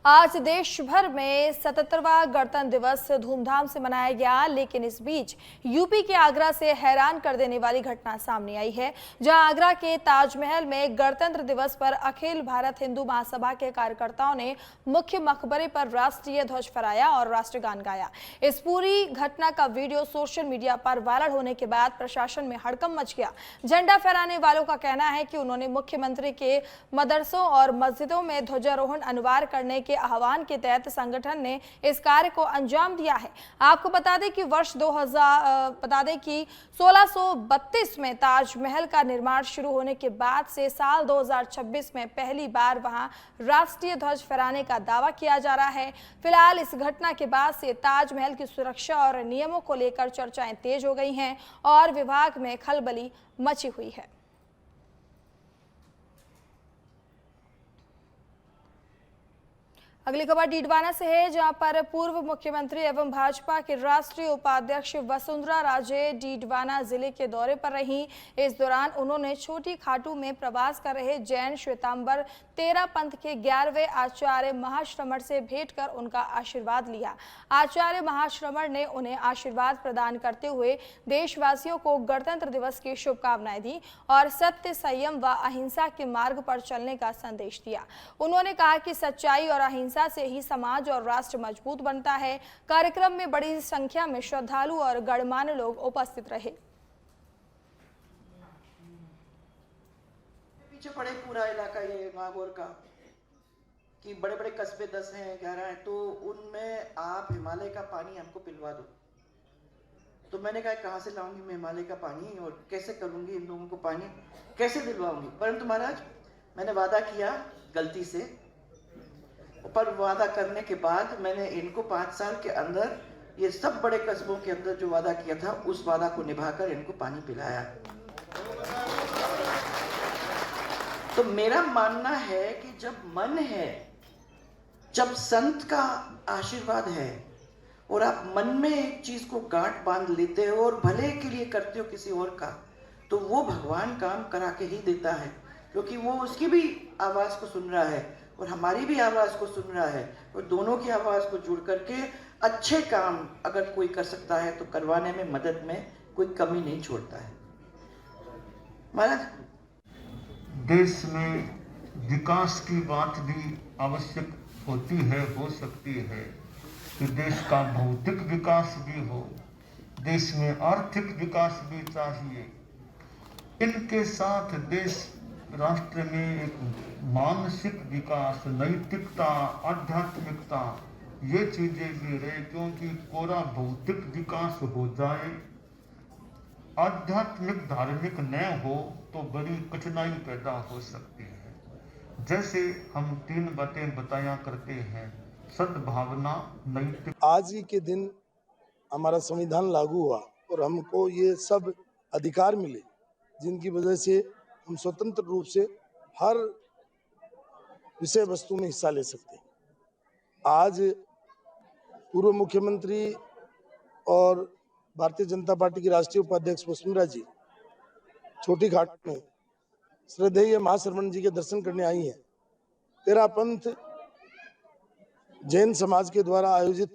आज देश भर में 77वां गणतंत्र दिवस धूमधाम से मनाया गया, लेकिन इस बीच यूपी के आगरा से हैरान कर देने वाली घटना सामने आई है, जहां आगरा के ताजमहल में गणतंत्र दिवस पर अखिल भारत हिंदू महासभा के कार्यकर्ताओं ने मुख्य मकबरे पर राष्ट्रीय ध्वज फहराया और राष्ट्रगान गाया। इस पूरी घटना का वीडियो सोशल मीडिया पर वायरल होने के बाद प्रशासन में हड़कंप मच गया। झंडा फहराने वालों का कहना है कि उन्होंने मुख्यमंत्री के मदरसों और मस्जिदों में ध्वजारोहण अनिवार्य करने के आह्वान के तहत संगठन ने इस कार्य को अंजाम दिया है। आपको बता दें कि वर्ष 1632 में ताजमहल का निर्माण शुरू होने के बाद से साल 2026 में पहली बार वहां राष्ट्रीय ध्वज फहराने का दावा किया जा रहा है। फिलहाल इस घटना के बाद से ताजमहल की सुरक्षा और नियमों को लेकर चर्चाएं तेज हो गई हैं और विभाग में खलबली मची हुई है। अगली खबर डीडवाना से है, जहां पर पूर्व मुख्यमंत्री एवं भाजपा के राष्ट्रीय उपाध्यक्ष वसुंधरा राजे डीडवाना जिले के दौरे पर रहीं। इस दौरान उन्होंने छोटी खाटू में प्रवास कर रहे जैन श्वेतांबर तेरा पंथ के 11वें आचार्य महाश्रमण से भेंट कर उनका आशीर्वाद लिया। आचार्य महाश्रमण ने उन्हें आशीर्वाद प्रदान करते हुए देशवासियों को गणतंत्र दिवस की शुभकामनाएं दी और सत्य, संयम व अहिंसा के मार्ग पर चलने का संदेश दिया। उन्होंने कहा कि सच्चाई और अहिंसा से ही समाज और राष्ट्र मजबूत बनता है। कार्यक्रम में बड़ी संख्या में श्रद्धालु और गणमान्य लोग उपस्थित रहे। पीछे पड़े पूरा इलाका ये नागौर का कि बड़े बड़े कस्बे 10 हैं 11 हैं, तो उनमें आप हिमालय का पानी हमको पिलवा दो। तो मैंने कहा कहाँ से लाऊंगी मैं हिमालय का पानी और कैसे करूंगी, इन लोगों को पानी कैसे दिलवाऊंगी। परंतु महाराज मैंने वादा किया गलती से, पर वादा करने के बाद मैंने इनको 5 साल के अंदर ये सब बड़े कस्बों के अंदर जो वादा किया था उस वादा को निभाकर इनको पानी पिलाया। तो मेरा मानना है कि जब मन है, जब संत का आशीर्वाद है और आप मन में एक चीज को गांठ बांध लेते हो और भले के लिए करते हो किसी और का, तो वो भगवान काम करा के ही देता है, क्योंकि वो उसकी भी आवाज को सुन रहा है और हमारी भी आवाज को सुन रहा है, और दोनों की आवाज को जुड़ करके अच्छे काम अगर कोई कर सकता है तो करवाने में मदद में कोई कमी नहीं छोड़ता है। महाराज देश में विकास की बात भी आवश्यक होती है, हो सकती है कि देश का भौतिक विकास भी हो, देश में आर्थिक विकास भी चाहिए। इनके साथ देश राष्ट्र में एक मानसिक विकास, नैतिकता, आध्यात्मिकता, ये चीजें भी रहे, क्योंकि पूरा भौतिक विकास हो जाए, आध्यात्मिक धार्मिक न हो तो बड़ी कठिनाई पैदा हो सकती है। जैसे हम 3 बातें बताया करते हैं, सद्भावना, नैतिक। आज ही के दिन हमारा संविधान लागू हुआ और हमको ये सब अधिकार मिले जिनकी वजह से हम स्वतंत्र रूप से हर विषय वस्तु में हिस्सा ले सकते हैं। आज पूर्व मुख्यमंत्री और भारतीय जनता पार्टी की राष्ट्रीय उपाध्यक्ष वसुंधरा जी छोटी घाट में श्रद्धेय महाश्रमण जी के दर्शन करने आई हैं। तेरा पंथ जैन समाज के द्वारा आयोजित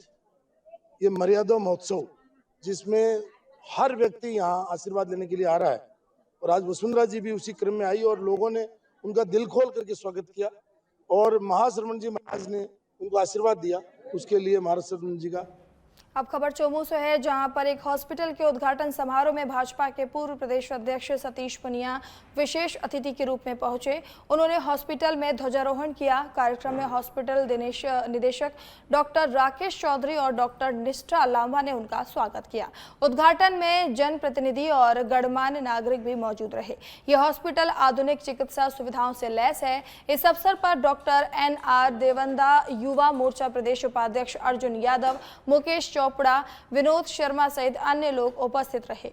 ये मर्यादा महोत्सव, जिसमें हर व्यक्ति यहाँ आशीर्वाद लेने के लिए आ रहा है, और आज वसुंधरा जी भी उसी क्रम में आई और लोगों ने उनका दिल खोल करके स्वागत किया और महाश्रमण जी महाराज ने उनको आशीर्वाद दिया। उसके लिए महाश्रमण जी का। अब खबर चोमू से है, जहां पर एक हॉस्पिटल के उद्घाटन समारोह में भाजपा के पूर्व प्रदेश अध्यक्ष सतीश पुनिया विशेष अतिथि के रूप में पहुंचे। उन्होंने हॉस्पिटल में ध्वजारोहण किया। कार्यक्रम में हॉस्पिटल निदेशक डॉक्टर राकेश चौधरी और डॉक्टर निष्ठा लांबा ने उनका स्वागत किया। उद्घाटन में जनप्रतिनिधि और गणमान्य नागरिक भी मौजूद रहे। यह हॉस्पिटल आधुनिक चिकित्सा सुविधाओं से लैस है। इस अवसर पर डॉक्टर NR देवंदा, युवा मोर्चा प्रदेश उपाध्यक्ष अर्जुन यादव, मुकेश चोपड़ा, विनोद शर्मा सहित अन्य लोग उपस्थित रहे।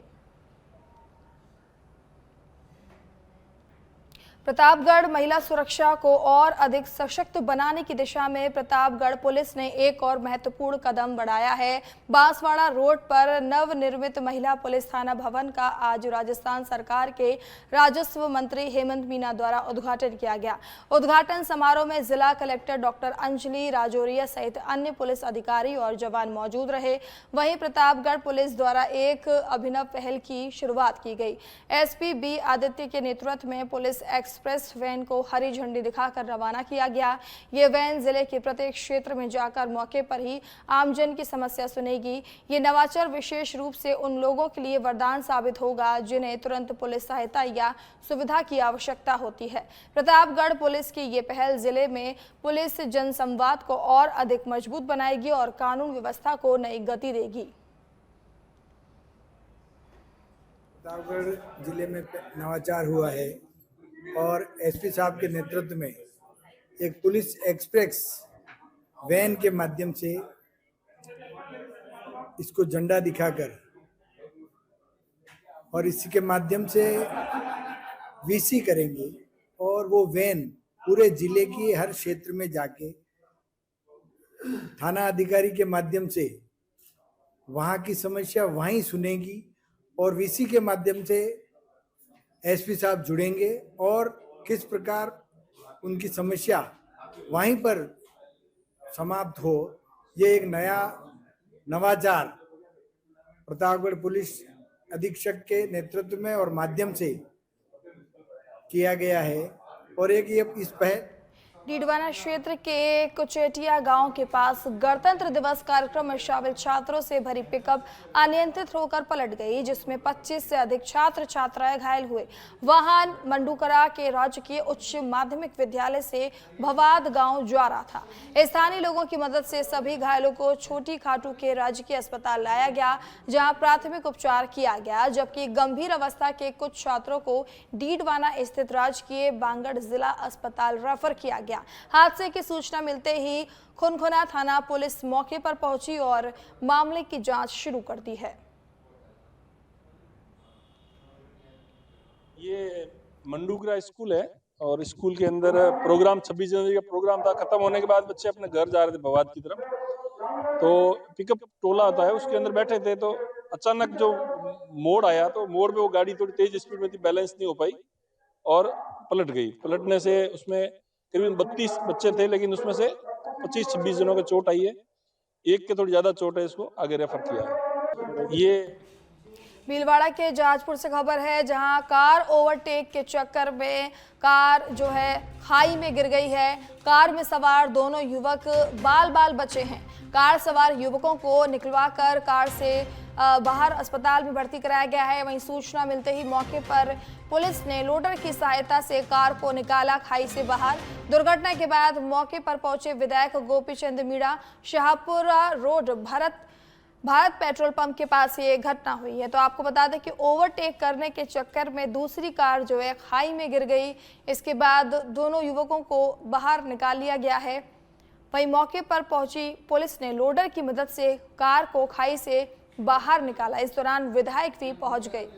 प्रतापगढ़ महिला सुरक्षा को और अधिक सशक्त बनाने की दिशा में प्रतापगढ़ पुलिस ने एक और महत्वपूर्ण कदम बढ़ाया है। बांसवाड़ा रोड पर नवनिर्मित महिला पुलिस थाना भवन का आज राजस्थान सरकार के राजस्व मंत्री हेमंत मीना द्वारा उद्घाटन किया गया। उद्घाटन समारोह में जिला कलेक्टर डॉक्टर अंजलि राजौरिया सहित अन्य पुलिस अधिकारी और जवान मौजूद रहे। वहीं प्रतापगढ़ पुलिस द्वारा एक अभिनव पहल की शुरुआत की गई। एसपी बी आदित्य के नेतृत्व में पुलिस एक्सप्रेस वैन को हरी झंडी दिखाकर रवाना किया गया। ये वैन जिले के प्रत्येक क्षेत्र में जाकर मौके पर ही आमजन की समस्या सुनेगी। ये नवाचार विशेष रूप से उन लोगों के लिए वरदान साबित होगा जिन्हें तुरंत पुलिस सहायता या सुविधा की आवश्यकता होती है। प्रतापगढ़ पुलिस की ये पहल जिले में पुलिस जनसंवाद को और अधिक मजबूत बनाएगी और कानून व्यवस्था को नई गति देगी। प्रतापगढ़ जिले में नवाचार हुआ है और एसपी साहब के नेतृत्व में एक पुलिस एक्सप्रेस वैन के माध्यम से इसको झंडा दिखाकर और इसी के माध्यम से वीसी करेंगे और वो वैन पूरे जिले की हर क्षेत्र में जाके थाना अधिकारी के माध्यम से वहाँ की समस्या वहीं सुनेगी और वीसी के माध्यम से एसपी साहब जुड़ेंगे और किस प्रकार उनकी समस्या वहीं पर समाप्त हो, ये एक नया नवाचार प्रतापगढ़ पुलिस अधीक्षक के नेतृत्व में और माध्यम से किया गया है। और एक ये इस पहल डीडवाना क्षेत्र के कुचेटिया गांव के पास गणतंत्र दिवस कार्यक्रम में शामिल छात्रों से भरी पिकअप अनियंत्रित होकर पलट गई, जिसमें 25 से अधिक छात्र छात्राएं घायल हुए। वाहन मंडूकरा के राजकीय उच्च माध्यमिक विद्यालय से भवाद गांव जा रहा था। स्थानीय लोगों की मदद से सभी घायलों को छोटी खाटू के राजकीय अस्पताल लाया गया, जहां प्राथमिक उपचार किया गया, जबकि गंभीर अवस्था के कुछ छात्रों को डीडवाना स्थित राजकीय बांगड़ जिला अस्पताल रेफर किया गया। हादसे की सूचना मिलते ही खुनखुना थाना पुलिस मौके पर पहुंची और मामले की जांच शुरू कर दी है। ये मंडूकरा स्कूल है और स्कूल के अंदर प्रोग्राम 26 जनवरी का प्रोग्राम था। खत्म होने के बाद बच्चे अपने घर जा रहे थे भवाद की तरफ, तो पिकअप टोला आता है उसके अंदर बैठे थे, तो अचानक जो मोड़ आया तो मोड़ पे वो गाड़ी थोड़ी तेज स्पीड में थी, बैलेंस नहीं हो पाई और पलट गई। पलटने से उसमें करीबन 32 बच्चे थे, लेकिन उसमें से 25-26 जनों को चोट आई है। एक के थोड़ी ज्यादा चोट है, इसको आगे रेफर किया है। ये भीलवाड़ा के जाजपुर से खबर है, जहां कार ओवरटेक के चक्कर में कार जो है खाई में गिर गई है। कार में सवार दोनों युवक बाल बाल बचे हैं। कार सवार युवकों को निकलवाकर कार से बाहर अस्पताल में भर्ती कराया गया है। वहीं सूचना मिलते ही मौके पर पुलिस ने लोडर की सहायता से कार को निकाला खाई से बाहर। दुर्घटना के बाद मौके पर पहुंचे विधायक Gopi Chand Meena Shahpura road Bharat petrol pump के पास ये घटना हुई है। तो आपको बता दें कि ओवरटेक करने के चक्कर में दूसरी कार जो है खाई में गिर गई। इसके बाद दोनों युवकों को बाहर निकाल लिया गया है। वहीं मौके पर पहुंची पुलिस ने लोडर की मदद से कार को खाई से बाहर निकाला। इस दौरान विधायक भी पहुंच गए।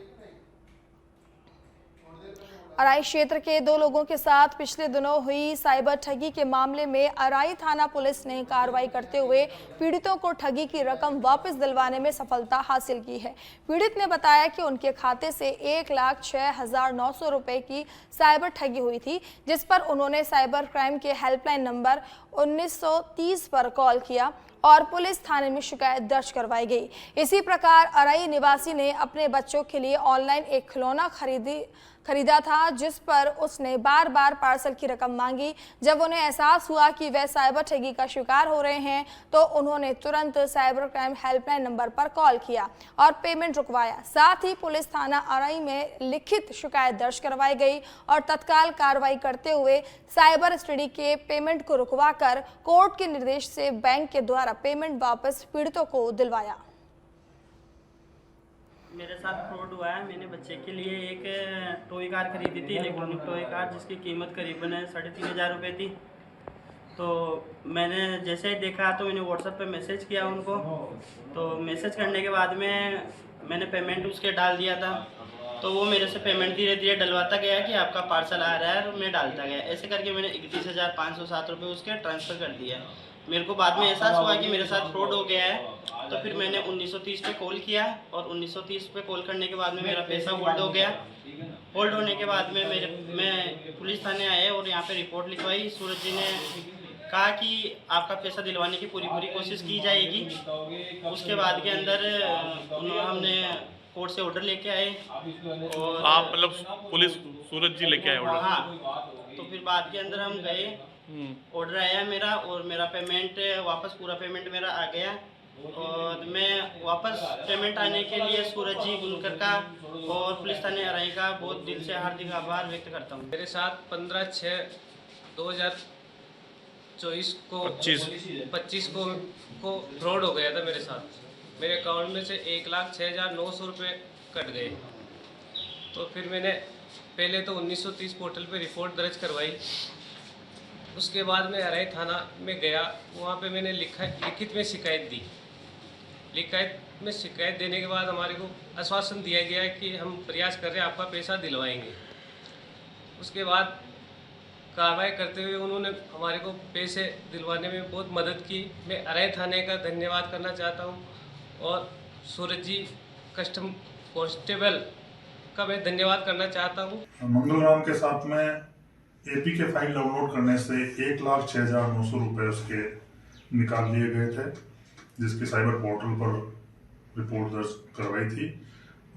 अराई क्षेत्र के दो लोगों के साथ पिछले दिनों हुई साइबर ठगी के मामले में अराई थाना पुलिस ने कार्रवाई करते हुए पीड़ितों को ठगी की रकम वापस दिलवाने में सफलता हासिल की है। पीड़ित ने बताया कि उनके खाते से 1,06,900 रुपए की साइबर ठगी हुई थी, जिस पर उन्होंने साइबर क्राइम के हेल्पलाइन नंबर 1930 पर कॉल किया और पुलिस थाने में शिकायत दर्ज करवाई गई। इसी प्रकार अराई निवासी ने अपने बच्चों के लिए ऑनलाइन एक खिलौना खरीदा था, जिस पर उसने बार बार पार्सल की रकम मांगी। जब उन्हें एहसास हुआ कि वह साइबर ठगी का शिकार हो रहे हैं, तो उन्होंने तुरंत साइबर क्राइम हेल्पलाइन नंबर पर कॉल किया और पेमेंट रुकवाया। साथ ही पुलिस थाना अराई में लिखित शिकायत दर्ज करवाई गई और तत्काल कार्रवाई करते हुए साइबर स्टडी के पेमेंट को रुकवाकर कोर्ट के निर्देश से बैंक के द्वारा पेमेंट वापस पीड़ितों को दिलवाया। मेरे साथ फ्रॉड हुआ है। मैंने बच्चे के लिए एक टॉय कार खरीदी थी, इलेक्ट्रॉनिक टॉय कार, जिसकी कीमत करीबन 3,500 रुपये थी। तो मैंने जैसे ही देखा तो मैंने व्हाट्सएप पे मैसेज किया उनको। तो मैसेज करने के बाद में मैंने पेमेंट उसके डाल दिया था। तो वो मेरे से पेमेंट धीरे धीरे डलवाता गया कि आपका पार्सल आ रहा है, और मैं डालता गया। ऐसे करके मैंने 31,507 रुपये उसके ट्रांसफ़र कर दिया। मेरे को बाद में एहसास हुआ कि मेरे साथ फ्रॉड हो गया है, तो फिर मैंने 1930 पे कॉल किया, और 1930 पे कॉल करने के बाद में मेरा पैसा होल्ड हो गया। होल्ड होने के बाद में मैं पुलिस थाने आए और यहाँ पे रिपोर्ट लिखवाई। सूरज जी ने कहा कि आपका पैसा दिलवाने की पूरी कोशिश की जाएगी। उसके बाद के अंदर हमने कोर्ट से ऑर्डर लेके आए, और आप मतलब पुलिस सूरज जी लेके आए ऑर्डर? हाँ, तो फिर बाद के अंदर हम गए, ऑर्डर आया मेरा, और मेरा पेमेंट वापस, पूरा पेमेंट मेरा आ गया। और मैं वापस पेमेंट आने के लिए सूरज जी बुनकर का और पुलिस थाने अराई का बहुत दिल से हार्दिक आभार व्यक्त करता हूँ। मेरे साथ 15/6/2024 को 25 को फ्रॉड हो गया था मेरे साथ। मेरे अकाउंट में से 1,06,900 रुपये कट गए। तो फिर मैंने पहले तो 1930 पोर्टल पे रिपोर्ट दर्ज करवाई। उसके बाद मैं अराई थाना में गया, वहाँ पे मैंने लिखित में शिकायत दी। लिखित में शिकायत देने के बाद हमारे को आश्वासन दिया गया कि हम प्रयास कर रहे हैं, आपका पैसा दिलवाएंगे। उसके बाद कार्रवाई करते हुए उन्होंने हमारे को पैसे दिलवाने में बहुत मदद की। मैं अराई थाने का धन्यवाद करना चाहता हूँ, और सूरज जी कस्टम कांस्टेबल का मैं धन्यवाद करना चाहता हूँ। मंगलराम के साथ में एपी के फाइल डाउनलोड करने से 1,06,900 रुपये उसके निकाल लिए गए थे, जिसकी साइबर पोर्टल पर रिपोर्ट दर्ज करवाई थी।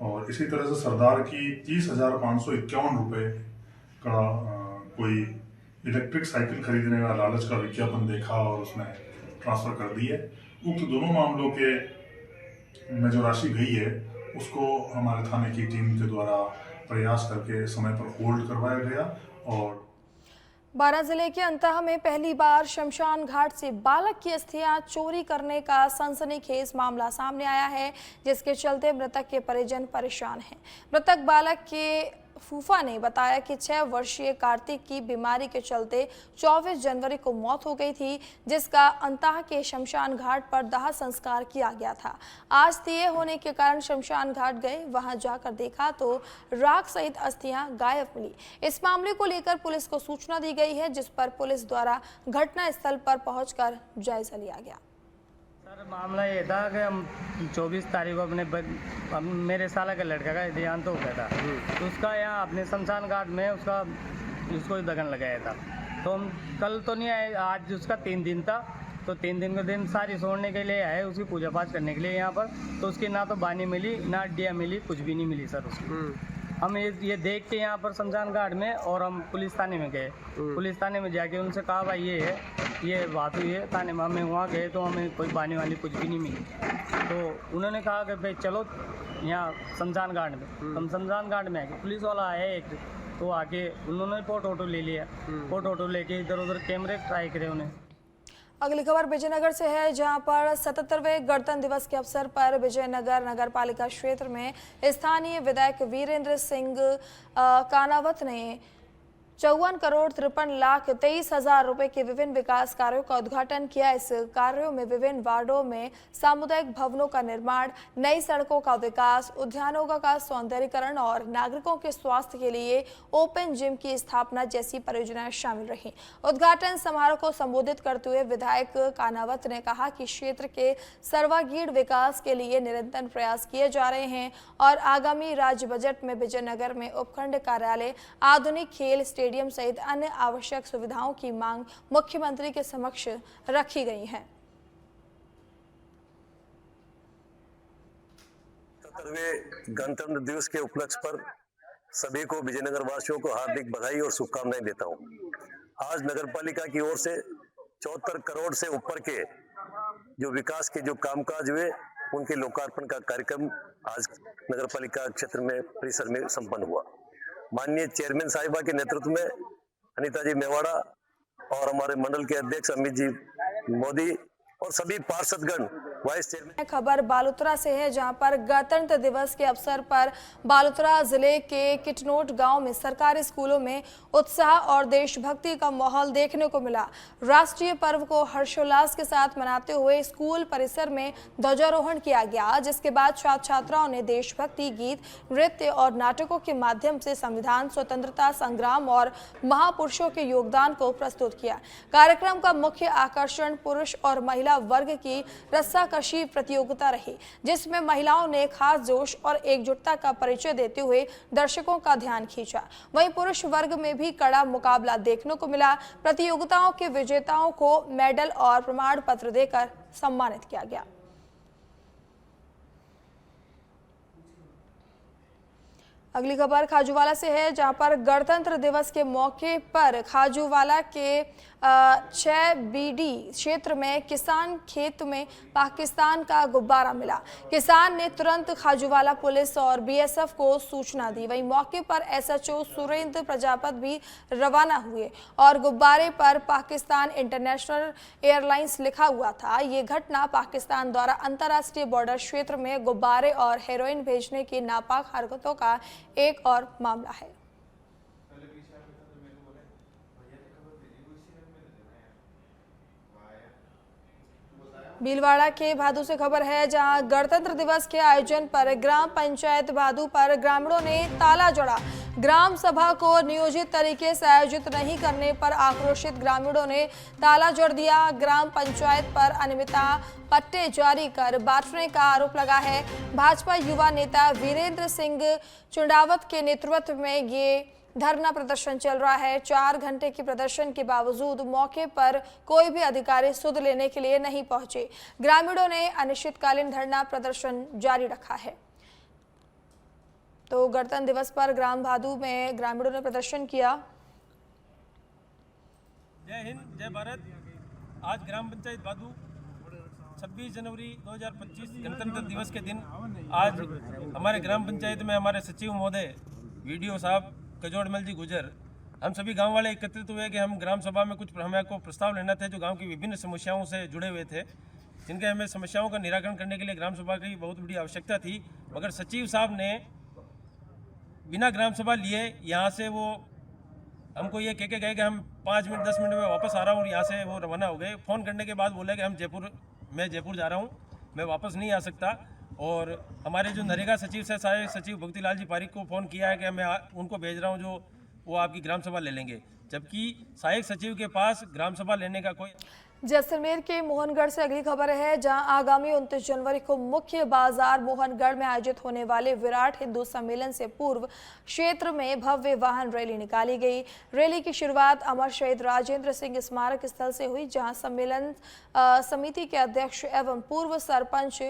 और इसी तरह से सरदार की 30,551 रुपये का कोई इलेक्ट्रिक साइकिल खरीदने का लालच का विज्ञापन देखा और उसने ट्रांसफ़र कर दिए। उक्त दोनों मामलों के में जो राशि गई है उसको हमारे थाने की टीम के द्वारा प्रयास करके समय पर होल्ड करवाया गया। और बारां जिले के अंतः में पहली बार शमशान घाट से बालक की अस्थियां चोरी करने का सनसनीखेज मामला सामने आया है, जिसके चलते मृतक के परिजन परेशान हैं। मृतक बालक के फूफा ने बताया कि 6 वर्षीय कार्तिक की बीमारी के चलते 24 जनवरी को मौत हो गई थी, जिसका अंतः के शमशान घाट पर दाह संस्कार किया गया था। आज तीये होने के कारण शमशान घाट गए, वहां जाकर देखा तो राख सहित अस्थियां गायब मिली। इस मामले को लेकर पुलिस को सूचना दी गई है, जिस पर पुलिस द्वारा घटना स्थल पर पहुंचकर जायजा लिया गया। सर, मामला ये था कि हम 24 तारीख को मेरे साला का लड़का का देहांत हो गया था, तो उसका यहाँ अपने शमशान घाट में उसको दगन लगाया था। तो हम कल तो नहीं आए, आज उसका 3 दिन था, तो 3 दिन के दिन सारी छोड़ने के लिए आए, उसकी पूजा पाठ करने के लिए यहाँ पर। तो उसकी ना तो बानी मिली, ना हड्डियाँ मिली, कुछ भी नहीं मिली सर उसकी। हम ये देख के यहाँ पर शमशान घाट में, और हम पुलिस थाने में गए। पुलिस थाने में जाके उनसे कहा भाई ये बात हुई है थाने में। हमें वहाँ गए तो हमें कोई बानी वाली कुछ भी नहीं मिली। तो उन्होंने कहा कि भाई चलो यहाँ शमशान घाट में। हम शमशान घाट में आके पुलिस वाला आया एक, तो आके उन्होंने फोटो ले लिया। फोटो लेके इधर उधर कैमरे ट्राई करे उन्हें। अगली खबर विजयनगर से है, जहां पर 77वें गणतंत्र दिवस के अवसर पर विजयनगर नगर पालिका क्षेत्र में स्थानीय विधायक वीरेंद्र सिंह कानावत ने 54,53,23,000 रुपए के विभिन्न विकास कार्यों का उद्घाटन किया। इस कार्यों में विभिन्न वार्डों में सामुदायिक भवनों का निर्माण, नई सड़कों का विकास, उद्यानों का सौंदर्यीकरण और नागरिकों के स्वास्थ्य के लिए ओपन जिम की स्थापना जैसी परियोजनाएं शामिल रहीं। उद्घाटन समारोह को संबोधित करते हुए विधायक कानावत ने कहा कि क्षेत्र के सर्वांगीण विकास के लिए निरंतर प्रयास किए जा रहे हैं और आगामी राज्य बजट में विजयनगर में उपखंड कार्यालय, आधुनिक खेल स्टेडियम सहित अन्य आवश्यक सुविधाओं की मांग मुख्यमंत्री के समक्ष रखी गई है। 77वें गणतंत्र दिवस के उपलक्ष्य पर सभी को विजयनगर वासियों को हार्दिक बधाई और शुभकामनाएं देता हूं। आज नगर पालिका की ओर से 74 करोड़ से ऊपर के जो विकास के जो कामकाज हुए, उनके लोकार्पण का कार्यक्रम आज नगर पालिका क्षेत्र में परिसर में संपन्न हुआ। माननीय चेयरमैन साहिबा के नेतृत्व में अनीता जी मेवाड़ा और हमारे मंडल के अध्यक्ष अमित जी मोदी और सभी पार्षदगण वाइस चेयरमैन। खबर बालोतरा से है, जहां पर गणतंत्र दिवस के अवसर पर बालोतरा जिले के किटनोट गांव में सरकारी स्कूलों में उत्साह और देशभक्ति का माहौल देखने को मिला। राष्ट्रीय पर्व को हर्षोल्लास के साथ मनाते हुए स्कूल परिसर में ध्वजारोहण किया गया, जिसके बाद छात्र छात्राओं ने देशभक्ति गीत, नृत्य और नाटकों के माध्यम से संविधान, स्वतंत्रता संग्राम और महापुरुषों के योगदान को प्रस्तुत किया। कार्यक्रम का मुख्य आकर्षण पुरुष और महिला वर्ग की रस्साकशी प्रतियोगिता रही, जिसमें महिलाओं ने खास जोश और एकजुटता का परिचय देते हुए दर्शकों का ध्यान खींचा। वहीं पुरुष वर्ग में भी कड़ा मुकाबला देखने को मिला। प्रतियोगिताओं के विजेताओं को मेडल और प्रमाण पत्र देकर सम्मानित किया गया। अगली खबर खाजूवाला से है, जहां पर गणतंत्र दिवस के मौके पर खाजूवाला के 6 बीडी क्षेत्र में किसान खेत में पाकिस्तान का गुब्बारा मिला। किसान ने तुरंत खाजूवाला पुलिस और बीएसएफ को सूचना दी। वहीं मौके पर एसएचओ सुरेंद्र प्रजापत भी रवाना हुए और गुब्बारे पर पाकिस्तान इंटरनेशनल एयरलाइंस लिखा हुआ था। ये घटना पाकिस्तान द्वारा अंतर्राष्ट्रीय बॉर्डर क्षेत्र में गुब्बारे और हेरोइन भेजने की नापाक हरकतों का एक और मामला है। भीलवाड़ा के भादू से खबर है, जहां गणतंत्र दिवस के आयोजन पर ग्राम पंचायत भादू पर ग्रामीणों ने ताला जड़ा। ग्राम सभा को नियोजित तरीके से आयोजित नहीं करने पर आक्रोशित ग्रामीणों ने ताला जड़ दिया। ग्राम पंचायत पर अनियमितता पट्टे जारी कर बांटने का आरोप लगा है। भाजपा युवा नेता वीरेंद्र सिंह चुंडावत के नेतृत्व में ये धरना प्रदर्शन चल रहा है। 4 घंटे के प्रदर्शन के बावजूद मौके पर कोई भी अधिकारी सुध लेने के लिए नहीं पहुंचे। ग्रामीणों ने अनिश्चितकालीन धरना प्रदर्शन जारी रखा है। तो गणतंत्र दिवस पर ग्राम भादू में ग्रामीणों ने प्रदर्शन किया। जय हिंद, जय भारत। आज ग्राम पंचायत भादू 26 जनवरी 2025 गणतंत्र दिवस के दिन आज हमारे ग्राम पंचायत में हमारे सचिव महोदय वीडियो साहब कजोड़मल जी गुजर, हम सभी गांव वाले एकत्रित हुए कि हम ग्राम सभा में कुछ हमें को प्रस्ताव लेना थे जो गांव की विभिन्न समस्याओं से जुड़े हुए थे, जिनके हमें समस्याओं का निराकरण करने के लिए ग्राम सभा की बहुत बड़ी आवश्यकता थी। मगर सचिव साहब ने बिना ग्राम सभा लिए यहाँ से वो हमको ये कह के गए कि हम 5 मिनट 10 मिनट में वापस आ रहा हूँ, और यहाँ से वो रवाना हो गए। फ़ोन करने के बाद बोले कि मैं जयपुर जा रहा हूँ, मैं वापस नहीं आ सकता। और हमारे जो नरेगा सचिव से सहायक सचिव भक्तिलाल जी पारिक को फ़ोन किया है कि मैं उनको भेज रहा हूँ, जो वो आपकी ग्राम सभा ले लेंगे, जबकि सहायक सचिव के पास ग्राम सभा लेने का कोई। जैसलमेर के मोहनगढ़ से अगली खबर है, जहां आगामी 29 जनवरी को मुख्य बाजार मोहनगढ़ में आयोजित होने वाले विराट हिंदू सम्मेलन से पूर्व क्षेत्र में भव्य वाहन रैली निकाली गई। रैली की शुरुआत अमर शहीद राजेंद्र सिंह स्मारक स्थल से हुई, जहां सम्मेलन समिति के अध्यक्ष एवं पूर्व सरपंच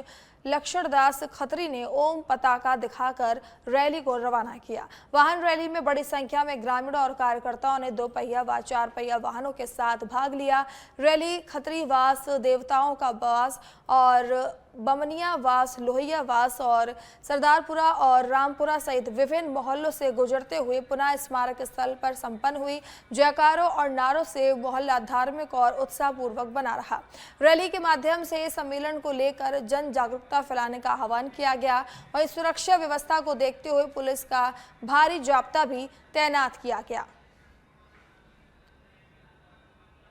लक्षणदास खत्री ने ओम पताका दिखाकर रैली को रवाना किया। वाहन रैली में बड़ी संख्या में ग्रामीणों और कार्यकर्ताओं ने 2 पहिया व 4 पहिया वाहनों के साथ भाग लिया। रैली खत्रीवास, देवताओं का वास और बमनिया वास, लोहिया वास और सरदारपुरा और रामपुरा सहित विभिन्न मोहल्लों से गुजरते हुए पुनः स्मारक स्थल पर संपन्न हुई। जयकारों और नारों से मोहल्ला धार्मिक और उत्साहपूर्वक बना रहा। रैली के माध्यम से सम्मेलन को लेकर जन जागरूकता फैलाने का आह्वान किया गया। वहीं सुरक्षा व्यवस्था को देखते हुए पुलिस का भारी जाब्ता भी तैनात किया गया।